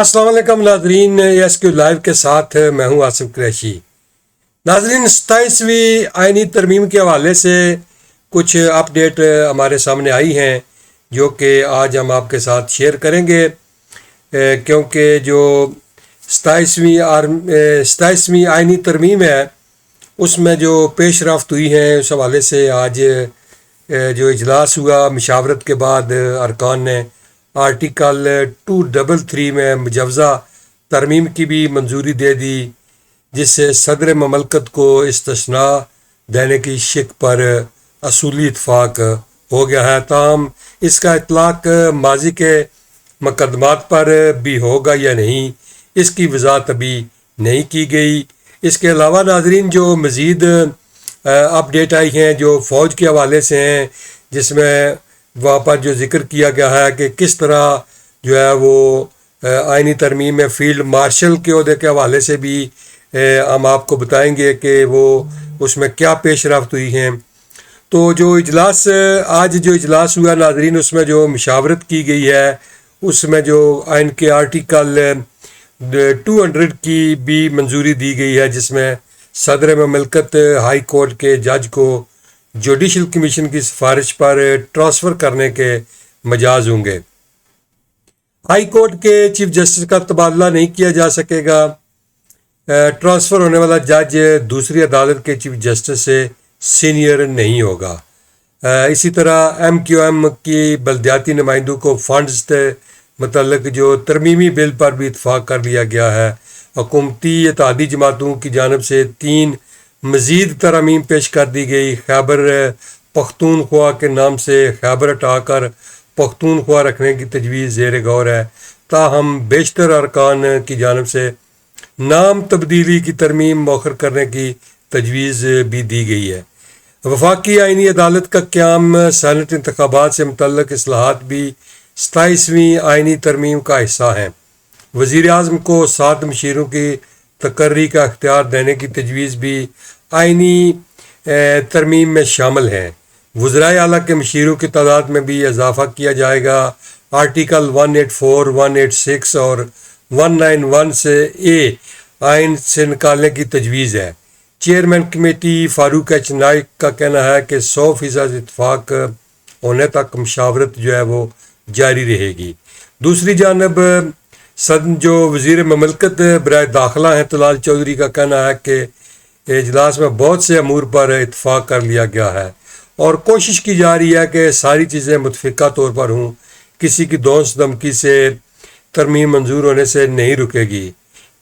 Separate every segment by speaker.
Speaker 1: السلام علیکم ناظرین، ایس کیو لائیو کے ساتھ میں ہوں آصف قریشی۔ ناظرین، 27ویں آئینی ترمیم کے حوالے سے کچھ اپ ڈیٹ ہمارے سامنے آئی ہیں جو کہ آج ہم آپ کے ساتھ شیئر کریں گے، کیونکہ جو 27ویں آئینی ترمیم ہے اس میں جو پیش رفت ہوئی ہیں اس حوالے سے آج جو اجلاس ہوا مشاورت کے بعد ارکان نے آرٹیکل 233 میں مجوزہ ترمیم کی بھی منظوری دے دی، جس سے صدر مملکت کو استثناء دینے کی شک پر اصولی اتفاق ہو گیا ہے۔ تاہم اس کا اطلاق ماضی کے مقدمات پر بھی ہوگا یا نہیں، اس کی وضاحت ابھی نہیں کی گئی۔ اس کے علاوہ ناظرین، جو مزید اپ ڈیٹ آئی ہیں جو فوج کے حوالے سے ہیں، جس میں وہاں پر جو ذکر کیا گیا ہے کہ کس طرح جو ہے وہ آئینی ترمیم میں فیلڈ مارشل کے عہدے کے حوالے سے بھی ہم آپ کو بتائیں گے کہ وہ اس میں کیا پیش رفت ہوئی ہیں۔ تو جو اجلاس آج جو اجلاس ہوا ناظرین، اس میں جو مشاورت کی گئی ہے اس میں جو آئین کے آرٹیکل 200 کی بھی منظوری دی گئی ہے، جس میں صدر مملکت ہائی کورٹ کے جج کو جوڈیشل کمیشن کی سفارش پر ٹرانسفر کرنے کے مجاز ہوں گے۔ ہائی کورٹ کے چیف جسٹس کا تبادلہ نہیں کیا جا سکے گا۔ ٹرانسفر ہونے والا جج دوسری عدالت کے چیف جسٹس سے سینئر نہیں ہوگا۔ اسی طرح MQM کی بلدیاتی نمائندوں کو فنڈز سے متعلق جو ترمیمی بل پر بھی اتفاق کر لیا گیا ہے۔ حکومتی اتحادی جماعتوں کی جانب سے 3 مزید ترامیم پیش کر دی گئی۔ خیبر پختونخوا کے نام سے خیبر ہٹا کر پختونخوا رکھنے کی تجویز زیر غور ہے، تاہم بیشتر ارکان کی جانب سے نام تبدیلی کی ترمیم مؤخر کرنے کی تجویز بھی دی گئی ہے۔ وفاقی آئینی عدالت کا قیام، سینٹ انتخابات سے متعلق اصلاحات بھی 27ویں آئینی ترمیم کا حصہ ہیں۔ وزیر اعظم کو 7 مشیروں کی تقرری کا اختیار دینے کی تجویز بھی آئینی ترمیم میں شامل ہے۔ وزرائے اعلیٰ کے مشیروں کی تعداد میں بھی اضافہ کیا جائے گا۔ آرٹیکل 184، 186 اور 191 سے آئین سے نکالنے کی تجویز ہے۔ چیئرمین کمیٹی فاروق ایچ نائک کا کہنا ہے کہ 100% اتفاق ہونے تک مشاورت جو ہے وہ جاری رہے گی۔ دوسری جانب جو وزیر مملکت برائے داخلہ ہیں طلال چودھری کا کہنا ہے کہ اجلاس میں بہت سے امور پر اتفاق کر لیا گیا ہے اور کوشش کی جا رہی ہے کہ ساری چیزیں متفقہ طور پر ہوں، کسی کی دھونس دھمکی سے ترمیم منظور ہونے سے نہیں رکے گی۔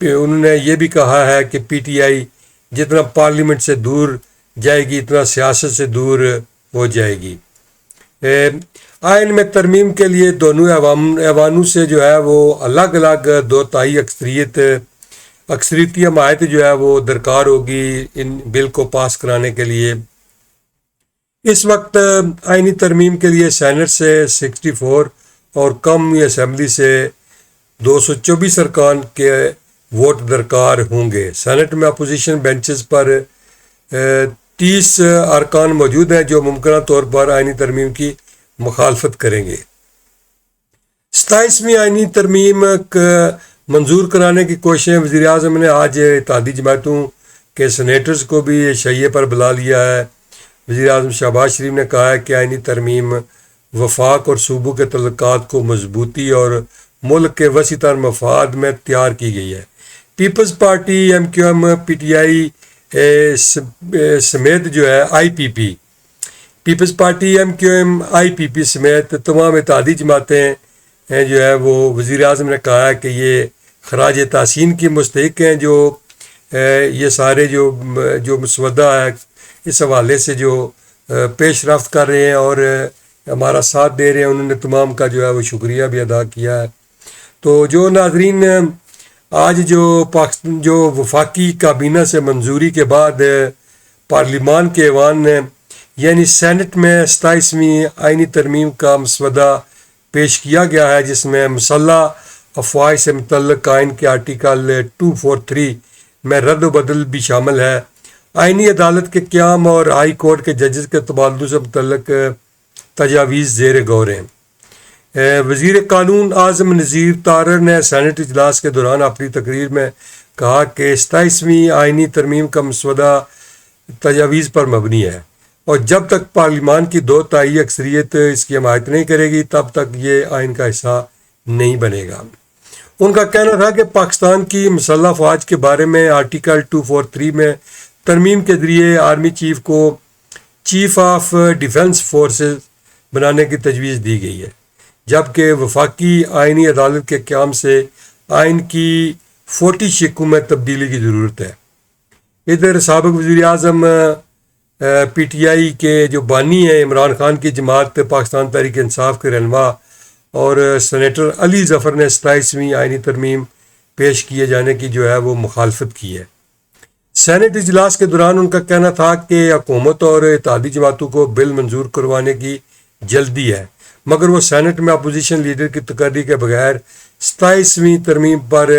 Speaker 1: انہوں نے یہ بھی کہا ہے کہ PTI جتنا پارلیمنٹ سے دور جائے گی اتنا سیاست سے دور ہو جائے گی۔ آئین میں ترمیم کے لیے دونوں ایوانوں سے جو ہے وہ الگ الگ 2/3 اکثریتی حمایت جو ہے وہ درکار ہوگی ان بل کو پاس کرانے کے لیے۔ اس وقت آئینی ترمیم کے لیے سینٹ سے 64 اور قومی اسمبلی سے 224 ارکان کے ووٹ درکار ہوں گے۔ سینٹ میں اپوزیشن بینچز پر 30 ارکان موجود ہیں جو ممکنہ طور پر آئینی ترمیم کی مخالفت کریں گے۔ 27ویں آئینی ترمیم منظور کرانے کی کوششیں وزیر اعظم نے آج اتحادی جماعتوں کے سینیٹرز کو بھی شیعے پر بلا لیا ہے۔ وزیر اعظم شہباز شریف نے کہا ہے کہ آئینی ترمیم وفاق اور صوبوں کے تعلقات کو مضبوطی اور ملک کے وسیع تر مفاد میں تیار کی گئی ہے۔ پیپلز پارٹی MQM PTI سمیت جو ہے IPP، Peoples Party MQM IPP سمیت تمام اتحادی جماعتیں جو ہے وہ وزیر اعظم نے کہا ہے کہ یہ خراج تحسین کی مستحق ہیں، جو یہ سارے جو مسودہ ہے اس حوالے سے جو پیش رفت کر رہے ہیں اور ہمارا ساتھ دے رہے ہیں، انہوں نے تمام کا جو ہے وہ شکریہ بھی ادا کیا ہے۔ تو جو ناظرین، آج جو وفاقی کابینہ سے منظوری کے بعد پارلیمان کے ایوان یعنی سینٹ میں 27ویں آئینی ترمیم کا مسودہ پیش کیا گیا ہے، جس میں مسلح افواج سے متعلق آئین کے آرٹیکل 243 میں رد و بدل بھی شامل ہے۔ آئینی عدالت کے قیام اور ہائی کورٹ کے ججز کے تبادلوں سے متعلق تجاویز زیر غور ہیں۔ وزیر قانون اعظم نذیر طارر نے سینٹ اجلاس کے دوران اپنی تقریر میں کہا کہ 27ویں آئینی ترمیم کا مسودہ تجاویز پر مبنی ہے اور جب تک پارلیمان کی 2/3 اکثریت اس کی حمایت نہیں کرے گی تب تک یہ آئین کا حصہ نہیں بنے گا۔ ان کا کہنا تھا کہ پاکستان کی مسلح افواج کے بارے میں آرٹیکل 243 میں ترمیم کے ذریعے آرمی چیف کو چیف آف ڈیفنس فورسز بنانے کی تجویز دی گئی ہے، جبکہ وفاقی آئینی عدالت کے قیام سے آئین کی 40 شقوں میں تبدیلی کی ضرورت ہے۔ ادھر سابق وزیر اعظم پی ٹی آئی کے جو بانی ہیں عمران خان کی جماعت پاکستان تحریک انصاف کے رہنما اور سینیٹر علی ظفر نے 27ویں آئینی ترمیم پیش کیے جانے کی جو ہے وہ مخالفت کی ہے۔ سینٹ اجلاس کے دوران ان کا کہنا تھا کہ حکومت اور اتحادی جماعتوں کو بل منظور کروانے کی جلدی ہے، مگر وہ سینٹ میں اپوزیشن لیڈر کی تقرری کے بغیر 27ویں ترمیم پر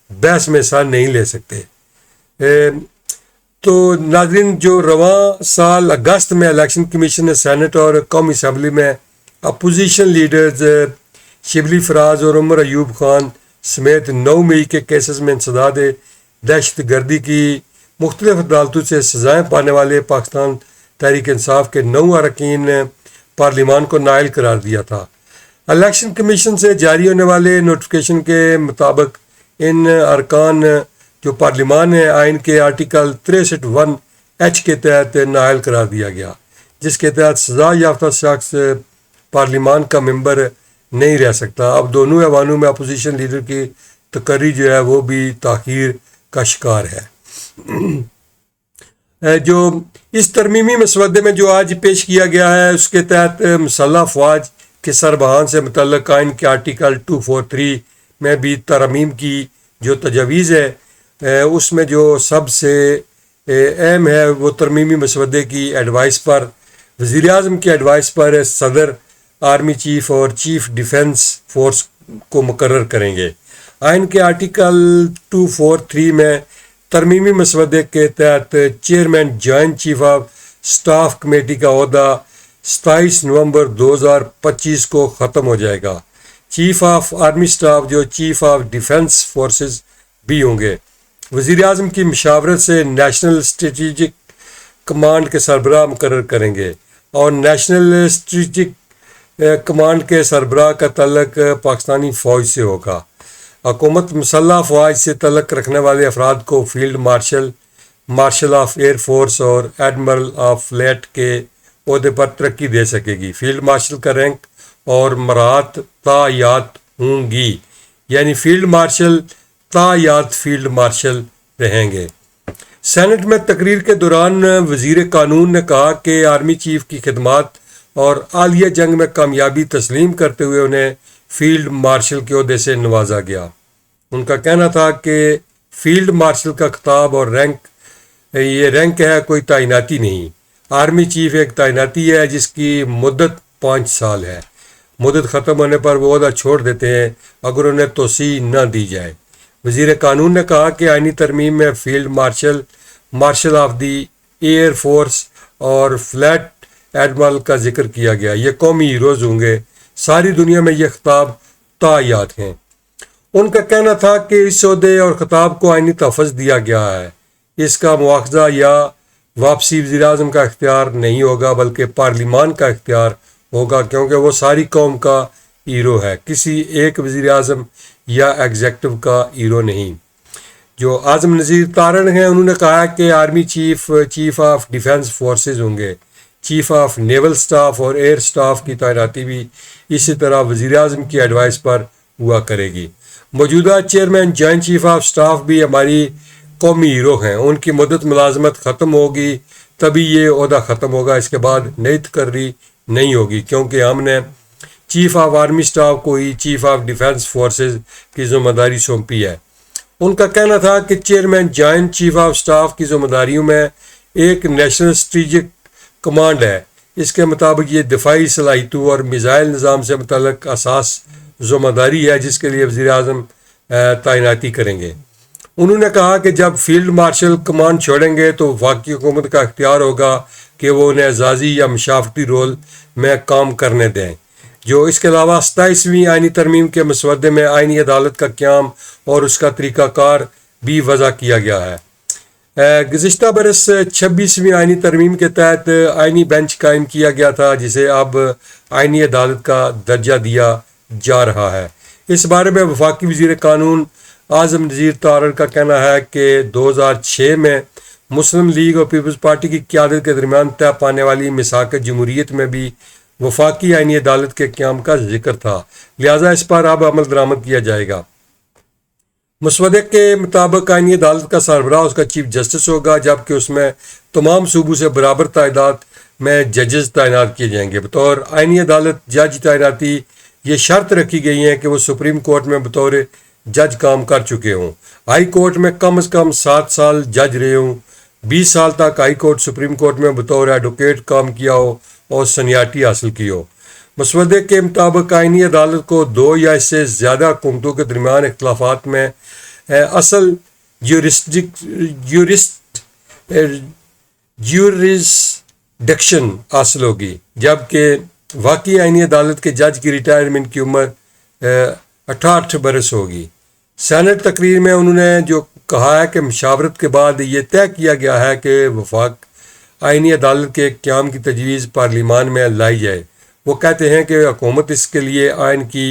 Speaker 1: بحث میں حصہ نہیں لے سکتے۔ تو ناظرین، جو رواں سال اگست میں الیکشن کمیشن نے سینٹ اور قومی اسمبلی میں اپوزیشن لیڈرز شبلی فراز اور عمر ایوب خان سمیت 9 مئی کے کیسز میں انسداد دہشت گردی کی مختلف عدالتوں سے سزائیں پانے والے پاکستان تحریک انصاف کے 9 اراکین پارلیمان کو نائل قرار دیا تھا۔ الیکشن کمیشن سے جاری ہونے والے نوٹیفیکیشن کے مطابق ان ارکان جو پارلیمان ہے آئین کے آرٹیکل 63(1)H کے تحت نائل قرار دیا گیا، جس کے تحت سزا یافتہ شخص پارلیمان کا ممبر نہیں رہ سکتا۔ اب دونوں ایوانوں میں اپوزیشن لیڈر کی تقرری جو ہے وہ بھی تاخیر کا شکار ہے۔ جو اس ترمیمی مسودے میں جو آج پیش کیا گیا ہے اس کے تحت مسلح افواج کے سربراہان سے متعلق آئین کے آرٹیکل 243 میں بھی ترمیم کی جو تجاویز ہے اس میں جو سب سے اہم ہے وہ ترمیمی مسودے کی ایڈوائس پر وزیر اعظم کی ایڈوائس پر صدر آرمی چیف اور چیف ڈیفنس فورس کو مقرر کریں گے۔ آئین کے آرٹیکل 243 میں ترمیمی مسودے کے تحت chairman joint chief of staff committee کا عہدہ 27 نومبر 2025 کو ختم ہو جائے گا۔ چیف آف آرمی سٹاف جو چیف آف ڈیفنس فورسز بھی ہوں گے، وزیر اعظم کی مشاورت سے نیشنل اسٹریٹجک کمانڈ کے سربراہ مقرر کریں گے، اور نیشنل اسٹریٹجک کمانڈ کے سربراہ کا تعلق پاکستانی فوج سے ہوگا۔ حکومت مسلح افواج سے تعلق رکھنے والے افراد کو field marshal, martial of air force اور ایڈمرل آف فلیٹ کے عہدے پر ترقی دے سکے گی۔ فیلڈ مارشل کا رینک اور مراعات تا یاد ہوں گی، یعنی فیلڈ مارشل تا یاد فیلڈ مارشل رہیں گے۔ سینٹ میں تقریر کے دوران وزیر قانون نے کہا کہ آرمی چیف کی خدمات اور عالیہ جنگ میں کامیابی تسلیم کرتے ہوئے انہیں فیلڈ مارشل کے عہدے سے نوازا گیا۔ ان کا کہنا تھا کہ فیلڈ مارشل کا خطاب اور رینک، یہ رینک ہے، کوئی تعیناتی نہیں۔ آرمی چیف ایک تعیناتی ہے جس کی مدت 5 سال ہے۔ مدت ختم ہونے پر وہ عہدہ چھوڑ دیتے ہیں اگر انہیں توسیع نہ دی جائے۔ وزیر قانون نے کہا کہ آئینی ترمیم میں field marshal, martial of the air force اور فلیٹ ایڈمرل کا ذکر کیا گیا۔ یہ قومی ہیروز ہوں گے۔ ساری دنیا میں یہ خطاب تا یاد ہیں۔ ان کا کہنا تھا کہ اس عہدے اور خطاب کو آئینی تحفظ دیا گیا ہے۔ اس کا مواخذہ یا واپسی وزیر اعظم کا اختیار نہیں ہوگا بلکہ پارلیمان کا اختیار ہوگا، کیونکہ وہ ساری قوم کا ہیرو ہے، کسی ایک وزیر اعظم یا ایگزیکٹو کا ہیرو نہیں۔ جو اعظم نذیر طارر ہیں انہوں نے کہا کہ army chief chief of defence forces ہوں گے۔ چیف آف نیول سٹاف اور ایئر سٹاف کی تعیناتی بھی اسی طرح وزیر اعظم کی ایڈوائس پر ہوا کرے گی۔ موجودہ chairman joint chief of staff بھی ہماری قومی ہیرو ہیں۔ ان کی مدت ملازمت ختم ہوگی تبھی یہ عہدہ ختم ہوگا، اس کے بعد نئی تقرری نہیں ہوگی، کیونکہ ہم نے چیف آف آرمی سٹاف کو ہی چیف آف ڈیفنس فورسز کی ذمہ داری سونپی ہے۔ ان کا کہنا تھا کہ chairman joint chief of staff کی ذمہ داریوں میں ایک نیشنل اسٹریٹجک کمانڈ ہے۔ اس کے مطابق یہ دفاعی صلاحیتوں اور میزائل نظام سے متعلق اساس ذمہ داری ہے جس کے لیے وزیر اعظم تعیناتی کریں گے۔ انہوں نے کہا کہ جب فیلڈ مارشل کمانڈ چھوڑیں گے تو وفاقی حکومت کا اختیار ہوگا کہ وہ انہیں اعزازی یا مشافتی رول میں کام کرنے دیں۔ جو اس کے علاوہ 27ویں آئینی ترمیم کے مسودے میں آئینی عدالت کا قیام اور اس کا طریقہ کار بھی وضع کیا گیا ہے۔ گزشتہ برس 26ویں آئینی ترمیم کے تحت آئینی بینچ قائم کیا گیا تھا جسے اب آئینی عدالت کا درجہ دیا جا رہا ہے۔ اس بارے میں وفاقی وزیر قانون اعظم نذیر طارڑ کا کہنا ہے کہ 2006 میں مسلم لیگ اور پیپلز پارٹی کی قیادت کے درمیان طے پانے والی میثاق جمہوریت میں بھی وفاقی آئینی عدالت کے قیام کا ذکر تھا، لہذا اس پر اب عمل درآمد کیا جائے گا۔ مسودے کے مطابق آئینی عدالت کا سربراہ اس کا چیف جسٹس ہوگا، جبکہ اس میں تمام صوبوں سے برابر تعداد میں ججز تعینات کیے جائیں گے۔ بطور آئینی عدالت جج تعیناتی یہ شرط رکھی گئی ہے کہ وہ سپریم کورٹ میں بطور جج کام کر چکے ہوں، ہائی کورٹ میں کم از کم 7 سال جج رہے ہوں، 20 سال تک ہائی کورٹ سپریم کورٹ میں بطور ایڈوکیٹ کام کیا ہو اور سینیارٹی حاصل کی ہو۔ مسودے کے مطابق آئینی عدالت کو 2 یا اس سے زیادہ حکومتوں کے درمیان اختلافات میں اصل جیورسڈکشن حاصل ہوگی، جبکہ واقعی آئینی عدالت کے جج کی ریٹائرمنٹ کی عمر 68 برس ہوگی۔ سینٹ تقریر میں انہوں نے جو کہا ہے کہ مشاورت کے بعد یہ طے کیا گیا ہے کہ وفاق آئینی عدالت کے قیام کی تجویز پارلیمان میں لائی جائے۔ وہ کہتے ہیں کہ حکومت اس کے لیے آئین کی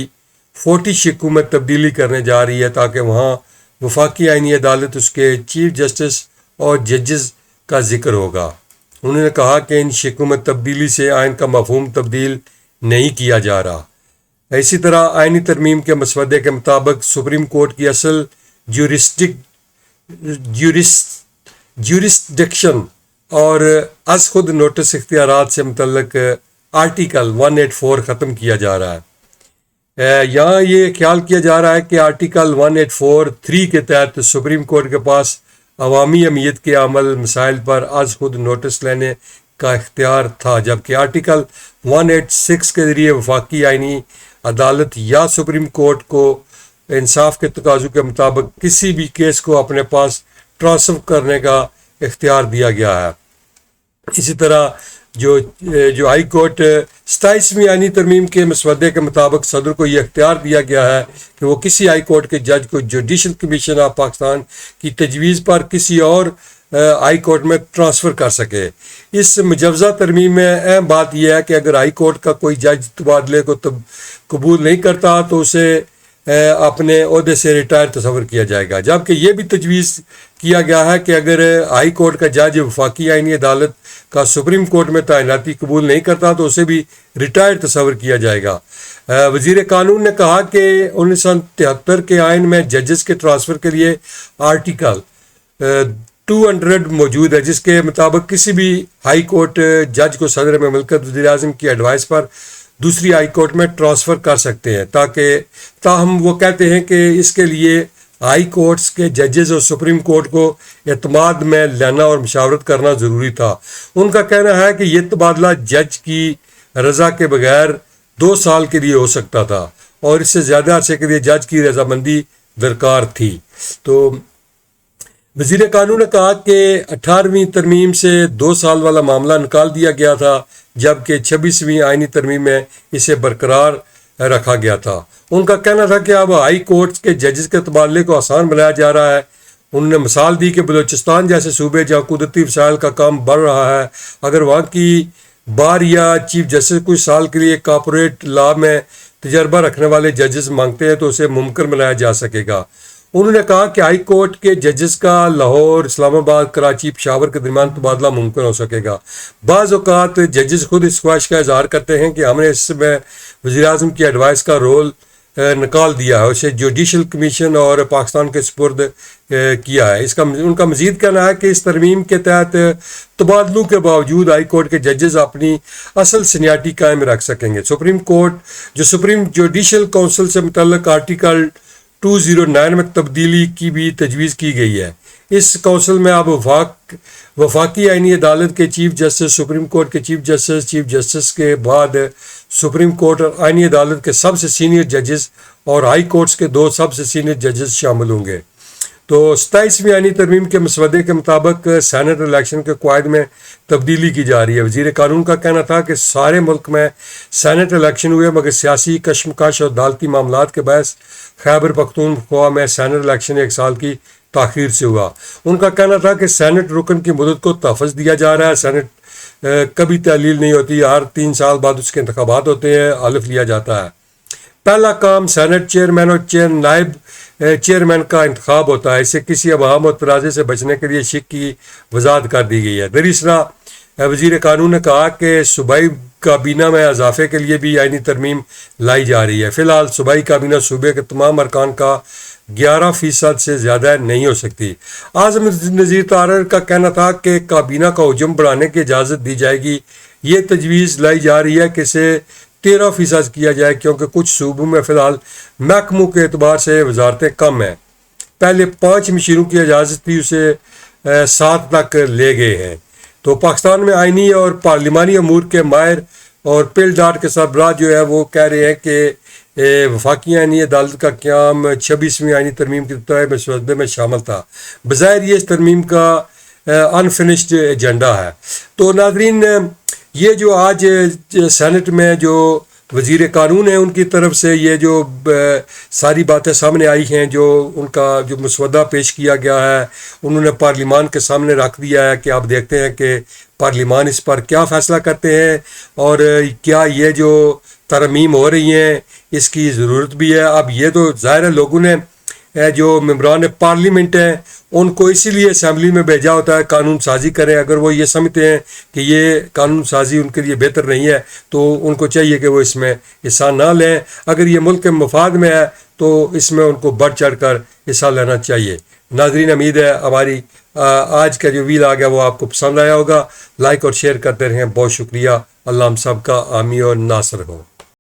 Speaker 1: 40 شقوں میں تبدیلی کرنے جا رہی ہے تاکہ وہاں وفاقی آئینی عدالت اس کے چیف جسٹس اور ججز کا ذکر ہوگا۔ انہوں نے کہا کہ ان شقوں میں تبدیلی سے آئین کا مفہوم تبدیل نہیں کیا جا رہا۔ اسی طرح آئینی ترمیم کے مسودے کے مطابق سپریم کورٹ کی اصل جیورسڈکشن اور از خود نوٹس اختیارات سے متعلق آرٹیکل 184 ختم کیا جا رہا ہے۔ یہاں یہ خیال کیا جا رہا ہے کہ آرٹیکل 184(3) کے تحت سپریم کورٹ کے پاس عوامی اہمیت کے عمل مسائل پر از خود نوٹس لینے کا اختیار تھا، جبکہ آرٹیکل 186 کے ذریعے وفاقی آئینی عدالت یا سپریم کورٹ کو انصاف کے تقاضوں کے مطابق کسی بھی کیس کو اپنے پاس ٹرانسفر کرنے کا اختیار دیا گیا ہے۔ اسی طرح جو ہائی کورٹ 27ویں آئینی ترمیم کے مسودے کے مطابق صدر کو یہ اختیار دیا گیا ہے کہ وہ کسی ہائی کورٹ کے جج کو جوڈیشل کمیشن آف پاکستان کی تجویز پر کسی اور ہائی کورٹ میں ٹرانسفر کر سکے۔ اس مجوزہ ترمیم میں اہم بات یہ ہے کہ اگر ہائی کورٹ کا کوئی جج تبادلے کو قبول نہیں کرتا تو اسے اپنے عہدے سے ریٹائر تصور کیا جائے گا، جبکہ یہ بھی تجویز کیا گیا ہے کہ اگر ہائی کورٹ کا جج وفاقی آئینی عدالت کا سپریم کورٹ میں تعیناتی قبول نہیں کرتا تو اسے بھی ریٹائر تصور کیا جائے گا۔ وزیر قانون نے کہا کہ 1973 کے آئین میں ججز کے ٹرانسفر کے لیے آرٹیکل 200 موجود ہے، جس کے مطابق کسی بھی ہائی کورٹ جج کو صدر مملکت وزیر اعظم کی ایڈوائس پر دوسری ہائی کورٹ میں ٹرانسفر کر سکتے ہیں۔ تاہم وہ کہتے ہیں کہ اس کے لیے ہائی کورٹس کے ججز اور سپریم کورٹ کو اعتماد میں لینا اور مشاورت کرنا ضروری تھا۔ ان کا کہنا ہے کہ یہ تبادلہ جج کی رضا کے بغیر 2 سال کے لیے ہو سکتا تھا اور اس سے زیادہ عرصے کے لیے جج کی رضامندی درکار تھی۔ تو وزیر قانون نے کہا کہ 18ویں ترمیم سے 2 سال والا معاملہ نکال دیا گیا تھا، جبکہ 26ویں آئینی ترمیم میں اسے برقرار رکھا گیا تھا۔ ان کا کہنا تھا کہ اب ہائی کورٹس کے ججز کے تبادلے کو آسان بنایا جا رہا ہے۔ انہوں نے مثال دی کہ بلوچستان جیسے صوبے جہاں قدرتی وسائل کا کام بڑھ رہا ہے، اگر وہاں کی بار یا چیف جسٹس کچھ سال کے لیے کارپوریٹ لا میں تجربہ رکھنے والے ججز مانگتے ہیں تو اسے ممکن بنایا جا سکے گا۔ انہوں نے کہا کہ ہائی کورٹ کے ججز کا لاہور، اسلام آباد، کراچی، پشاور کے درمیان تبادلہ ممکن ہو سکے گا۔ بعض اوقات ججز خود اس خواہش کا اظہار کرتے ہیں کہ ہم نے اس میں وزیر اعظم کی ایڈوائس کا رول نکال دیا ہے، اسے جوڈیشل کمیشن اور پاکستان کے سپرد کیا ہے۔ ان کا مزید کہنا ہے کہ اس ترمیم کے تحت تبادلوں کے باوجود ہائی کورٹ کے ججز اپنی اصل سینیارٹی قائم رکھ سکیں گے۔ سپریم کورٹ جو سپریم جوڈیشل کونسل سے متعلق آرٹیکل 209 میں تبدیلی کی بھی تجویز کی گئی ہے۔ اس کونسل میں اب وفاقی آئینی عدالت کے چیف جسٹس، سپریم کورٹ کے چیف جسٹس کے بعد سپریم کورٹ اور آئینی عدالت کے سب سے سینئر ججز اور ہائی کورٹس کے 2 سب سے سینئر ججز شامل ہوں گے۔ تو 27ویں آئینی ترمیم کے مسودے کے مطابق سینٹ الیکشن کے قواعد میں تبدیلی کی جا رہی ہے۔ وزیر قانون کا کہنا تھا کہ سارے ملک میں سینٹ الیکشن ہوئے، مگر سیاسی کشمکش اور عدالتی معاملات کے باعث خیبر پختونخوا میں سینٹ الیکشن 1 سال کی تاخیر سے ہوا۔ ان کا کہنا تھا کہ سینٹ رکن کی مدت کو تحفظ دیا جا رہا ہے، سینٹ کبھی تعلیل نہیں ہوتی، ہر 3 سال بعد اس کے انتخابات ہوتے ہیں، حلف لیا جاتا ہے۔ پہلا کام سینٹ چیئرمین اور نائب چیئرمین کا انتخاب ہوتا ہے، اسے کسی ابہام اور تنازع سے بچنے کے لیے شک کی وضاحت کر دی گئی ہے۔ درسرا وزیر قانون نے کہا کہ صوبائی کابینہ میں اضافے کے لیے بھی آئینی ترمیم لائی جا رہی ہے۔ فی الحال صوبائی کابینہ صوبے کے تمام ارکان کا 11% سے زیادہ نہیں ہو سکتی۔ اعظم نذیر طارر کا کہنا تھا کہ کابینہ کا حجم بڑھانے کی اجازت دی جائے گی۔ یہ تجویز لائی جا رہی ہے کہ اسے 13% کیا جائے، کیونکہ کچھ صوبوں میں فی الحال محکموں کے اعتبار سے وزارتیں کم ہیں۔ پہلے 5 مشیروں کی اجازت تھی، اسے 7 تک لے گئے ہیں۔ تو پاکستان میں آئینی اور پارلیمانی امور کے ماہر اور پل ڈاٹ کے سربراہ جو ہے وہ کہہ رہے ہیں کہ وفاقی آئینی عدالت کا قیام 26ویں آئینی ترمیم کے طے مسودے میں شامل تھا۔ بظاہر یہ اس ترمیم کا انفنشڈ ایجنڈا ہے۔ تو ناظرین، یہ جو آج سینٹ میں جو وزیر قانون ہیں ان کی طرف سے یہ جو ساری باتیں سامنے آئی ہیں، جو ان کا جو مسودہ پیش کیا گیا ہے، انہوں نے پارلیمان کے سامنے رکھ دیا ہے کہ آپ دیکھتے ہیں کہ پارلیمان اس پر کیا فیصلہ کرتے ہیں اور کیا یہ جو ترمیم ہو رہی ہیں اس کی ضرورت بھی ہے۔ اب یہ تو ظاہر ہے لوگوں نے جو ممبران پارلیمنٹ ہیں ان کو اسی لیے اسمبلی میں بھیجا ہوتا ہے قانون سازی کریں۔ اگر وہ یہ سمجھتے ہیں کہ یہ قانون سازی ان کے لیے بہتر نہیں ہے تو ان کو چاہیے کہ وہ اس میں حصہ نہ لیں۔ اگر یہ ملک کے مفاد میں ہے تو اس میں ان کو بڑھ چڑھ کر حصہ لینا چاہیے۔ ناظرین، امید ہے ہماری آج کا جو ویل آ گیا وہ آپ کو پسند آیا ہوگا۔ لائک اور شیئر کرتے رہیں۔ بہت شکریہ۔ اللہ ہم سب کا حامی اور ناصر ہو۔